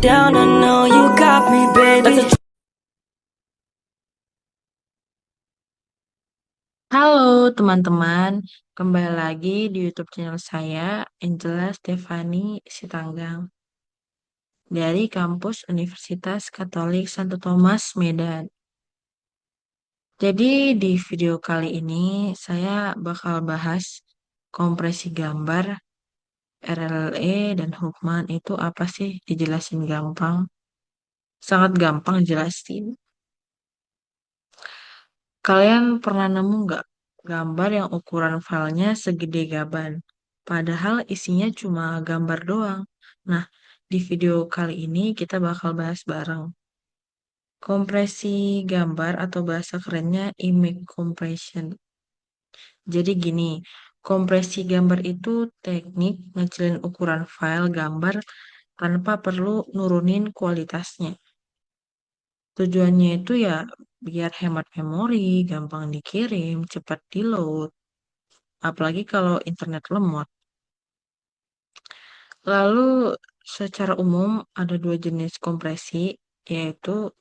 down, I know you got me, baby. Halo teman-teman, kembali lagi di YouTube channel saya, Angela Stefani Sitanggang, dari kampus Universitas Katolik Santo Thomas, Medan. Jadi di video kali ini saya bakal bahas kompresi gambar, RLE, dan Huckman itu apa sih? Dijelasin gampang, sangat gampang jelasin. Kalian pernah nemu nggak gambar yang ukuran filenya segede gaban? Padahal isinya cuma gambar doang. Nah, di video kali ini kita bakal bahas bareng. Kompresi gambar atau bahasa kerennya image compression. Jadi gini, kompresi gambar itu teknik ngecilin ukuran file gambar tanpa perlu nurunin kualitasnya. Tujuannya itu ya biar hemat memori, gampang dikirim, cepat di-load. Apalagi kalau internet lemot. Lalu secara umum ada dua jenis kompresi, yaitu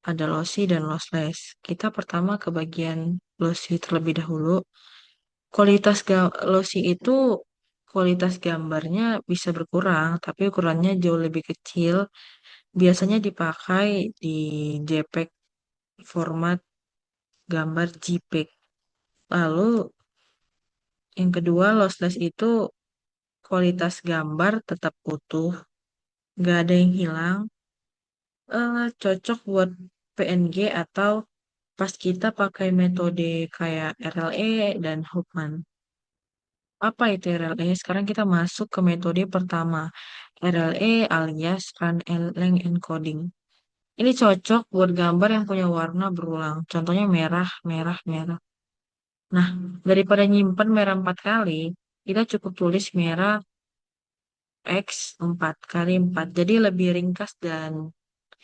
ada lossy dan lossless. Kita pertama ke bagian lossy terlebih dahulu. Lossy itu kualitas gambarnya bisa berkurang, tapi ukurannya jauh lebih kecil. Biasanya dipakai di JPEG format gambar JPEG. Lalu yang kedua lossless itu kualitas gambar tetap utuh, nggak ada yang hilang, cocok buat PNG atau pas kita pakai metode kayak RLE dan Huckman. Apa itu RLE? Sekarang kita masuk ke metode pertama. RLE alias Run Length Encoding. Ini cocok buat gambar yang punya warna berulang. Contohnya merah, merah, merah. Nah, daripada nyimpen merah 4 kali, kita cukup tulis merah X 4 kali 4. Jadi lebih ringkas dan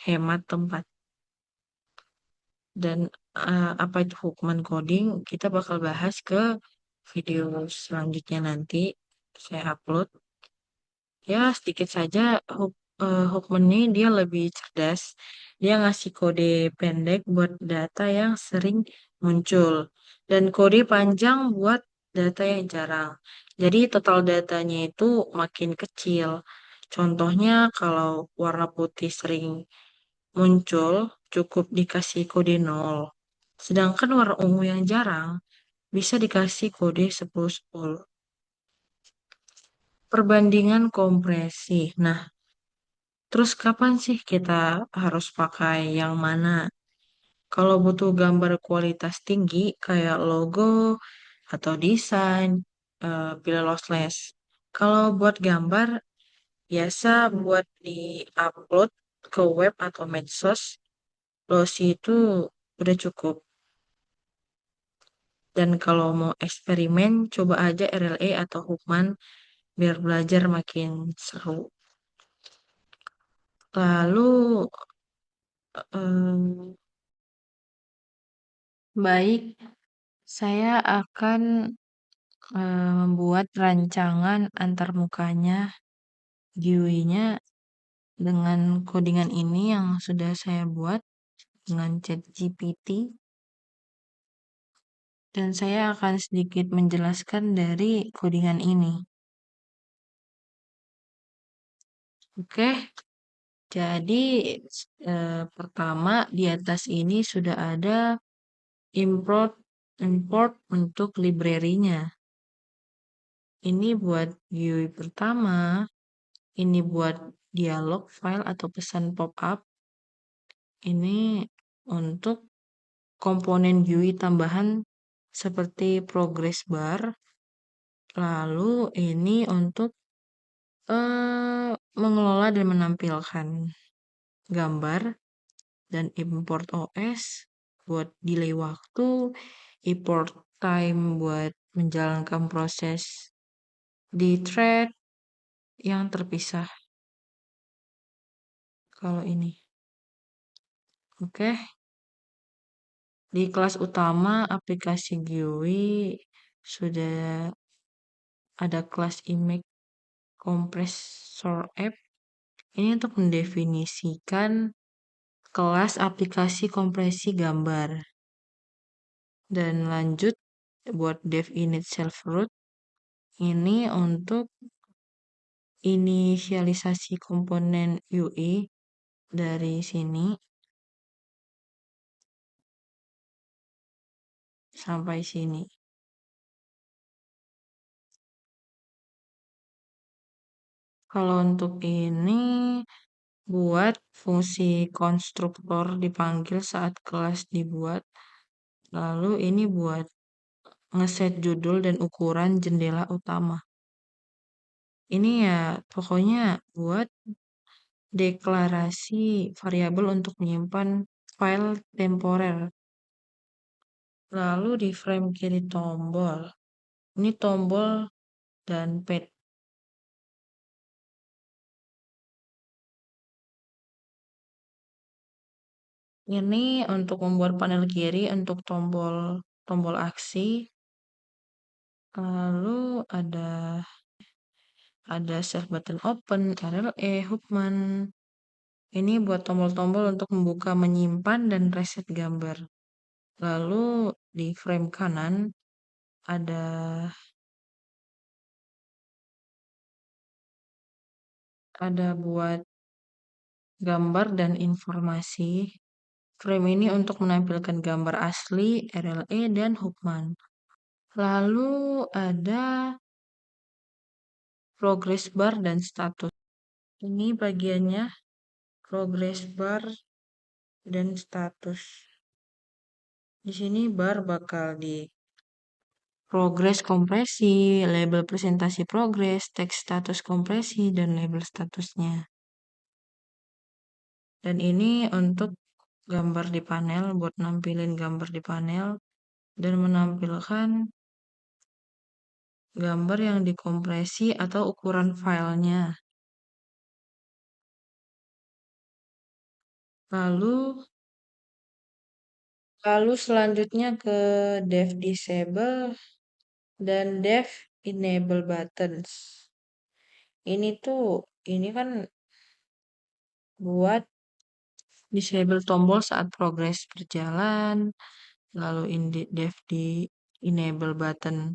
hemat tempat. Dan apa itu Huckman coding? Kita bakal bahas ke video selanjutnya nanti. Saya upload. Ya, sedikit saja Huckman ini dia lebih cerdas. Dia ngasih kode pendek buat data yang sering muncul. Dan kode panjang buat data yang jarang. Jadi total datanya itu makin kecil. Contohnya kalau warna putih sering muncul, cukup dikasih kode 0. Sedangkan warna ungu yang jarang bisa dikasih kode 1010. Perbandingan kompresi. Nah, terus kapan sih kita harus pakai yang mana? Kalau butuh gambar kualitas tinggi kayak logo atau desain, pilih lossless. Kalau buat gambar, biasa buat di-upload ke web atau medsos, lossy itu udah cukup. Dan kalau mau eksperimen, coba aja RLE atau Hukman biar belajar makin seru. Lalu, em, baik, saya akan membuat rancangan antarmukanya, GUI-nya dengan codingan ini yang sudah saya buat dengan ChatGPT. Dan saya akan sedikit menjelaskan dari codingan ini. Oke, jadi pertama di atas ini sudah ada import import untuk library-nya. Ini buat GUI pertama, ini buat dialog file atau pesan pop-up. Ini untuk komponen GUI tambahan seperti progress bar. Lalu ini untuk mengelola dan menampilkan gambar dan import OS buat delay waktu, import time buat menjalankan proses di thread yang terpisah. Kalau ini. Oke. Di kelas utama aplikasi GUI sudah ada kelas image compressor app. Ini untuk mendefinisikan kelas aplikasi kompresi gambar. Dan lanjut buat dev init self root. Ini untuk inisialisasi komponen UI dari sini sampai sini. Kalau untuk ini buat fungsi konstruktor dipanggil saat kelas dibuat. Lalu ini buat ngeset judul dan ukuran jendela utama. Ini ya pokoknya buat deklarasi variabel untuk menyimpan file temporer. Lalu di frame kiri tombol. Ini tombol dan pad. Ini untuk membuat panel kiri untuk tombol aksi. Lalu ada save button open, RLE, Hookman. Ini buat tombol-tombol untuk membuka, menyimpan, dan reset gambar. Lalu di frame kanan ada buat gambar dan informasi. Frame ini untuk menampilkan gambar asli, RLE, dan Hookman. Lalu ada progress bar dan status. Ini bagiannya progress bar dan status. Di sini bar bakal di progress kompresi, label presentasi progress, teks status kompresi, dan label statusnya. Dan ini untuk gambar di panel, buat nampilin gambar di panel, dan menampilkan gambar yang dikompresi atau ukuran filenya. Lalu selanjutnya ke dev disable dan dev enable buttons. Ini kan buat disable tombol saat progres berjalan, lalu dev di enable button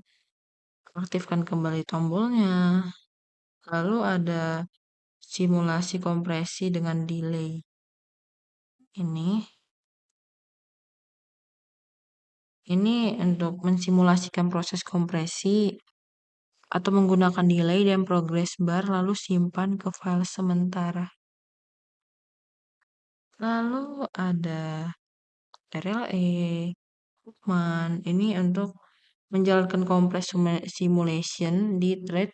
aktifkan kembali tombolnya, lalu ada simulasi kompresi dengan delay. Ini untuk mensimulasikan proses kompresi atau menggunakan delay dan progress bar lalu simpan ke file sementara. Lalu ada RLE, Hookman. Ini untuk menjalankan compress simulation di thread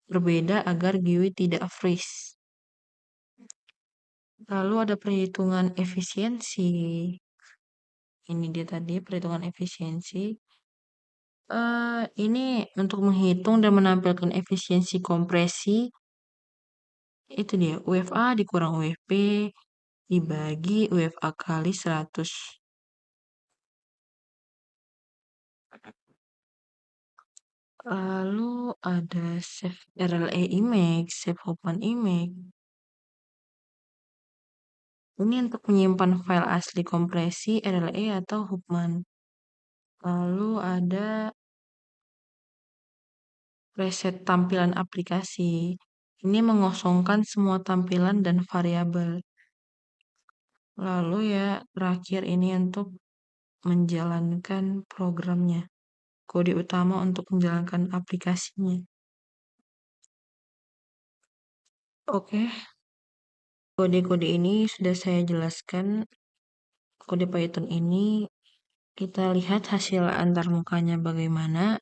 berbeda agar GUI tidak freeze. Lalu ada perhitungan efisiensi. Ini dia tadi perhitungan efisiensi. Ini untuk menghitung dan menampilkan efisiensi kompresi. Itu dia, UFA dikurang UFP dibagi UFA kali 100. Lalu ada save RLE image, save Hookman image. Ini untuk menyimpan file asli kompresi RLE atau Hookman. Lalu ada reset tampilan aplikasi. Ini mengosongkan semua tampilan dan variabel. Lalu ya terakhir ini untuk menjalankan programnya. Kode utama untuk menjalankan aplikasinya. Oke. Kode-kode ini sudah saya jelaskan. Kode Python ini kita lihat hasil antarmukanya bagaimana.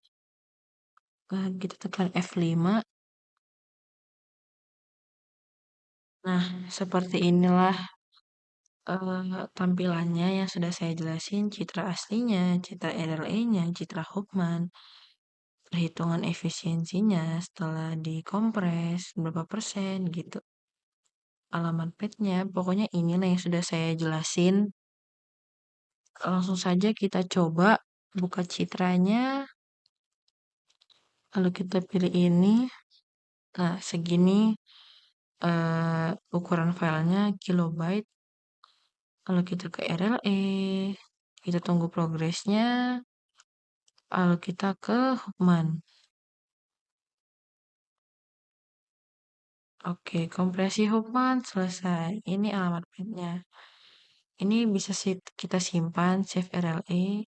Kita tekan F5. Nah, seperti inilah tampilannya yang sudah saya jelasin, citra aslinya, citra RLE-nya, citra Hookman, perhitungan efisiensinya setelah dikompres berapa persen gitu. Alamat petnya, pokoknya inilah yang sudah saya jelasin. Langsung saja kita coba buka citranya. Lalu kita pilih ini. Nah, segini ukuran filenya kilobyte. Kalau kita ke RLE, kita tunggu progresnya. Lalu kita ke Hubman. Oke, kompresi Hubman selesai. Ini alamat printnya. Ini bisa kita simpan save RLE.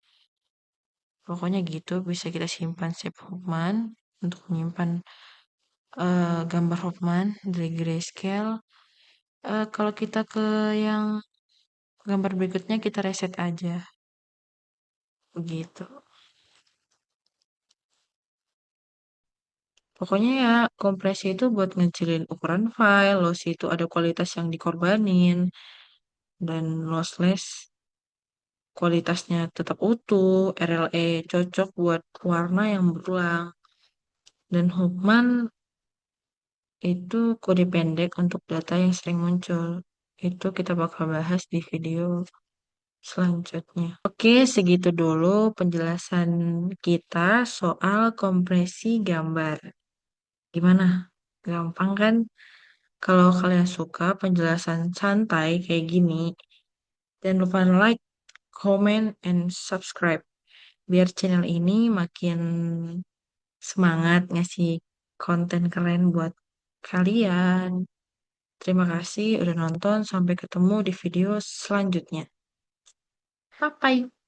Pokoknya gitu, bisa kita simpan save Hubman untuk menyimpan gambar Hubman dari grayscale. Kalau kita ke yang gambar berikutnya, kita reset aja. Begitu. Pokoknya ya, kompresi itu buat ngecilin ukuran file, loss itu ada kualitas yang dikorbanin, dan lossless kualitasnya tetap utuh, RLE cocok buat warna yang berulang, dan Hubman itu kode pendek untuk data yang sering muncul. Itu kita bakal bahas di video selanjutnya. Oke, segitu dulu penjelasan kita soal kompresi gambar. Gimana? Gampang kan? Kalau kalian suka penjelasan santai kayak gini, jangan lupa like, comment, and subscribe. Biar channel ini makin semangat ngasih konten keren buat kalian. Terima kasih udah nonton. Sampai ketemu di video selanjutnya. Bye-bye.